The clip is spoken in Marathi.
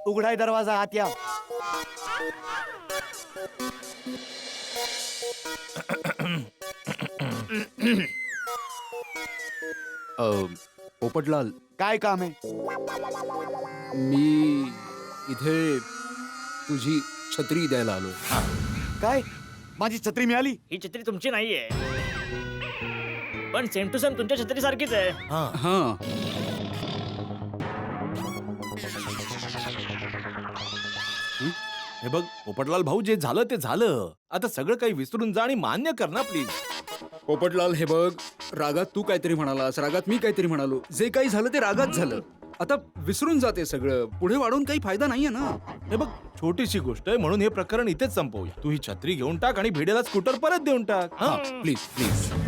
उघडाय दरवाजा, आत या. पोपटलाल, काय काम आहे? मी इथे तुझी छत्री द्यायला आलोय. काय? माझी छत्री मिळाली? ही छत्री तुमची नाहीये, पण सेम टू सेम तुमच्या छत्री सारखीच आहे. हा. हे बघ पोपटलाल भाऊ, जे झालं ते झालं. आता सगळं काही विसरून जा आणि मान्य कर ना प्लीज. पोपटलाल, हे बघ, रागात तू काहीतरी म्हणालास, रागात मी काहीतरी म्हणालो. जे काही झालं ते रागात झालं. आता विसरून जाते सगळं. पुढे वाढून काही फायदा नाहीये ना. हे बघ, छोटीशी गोष्ट आहे म्हणून हे प्रकरण इथेच संपवूया. तू ही छत्री घेऊन टाक आणि भिडेला स्कूटर परत देऊन टाक. हा, प्लीज प्लीज.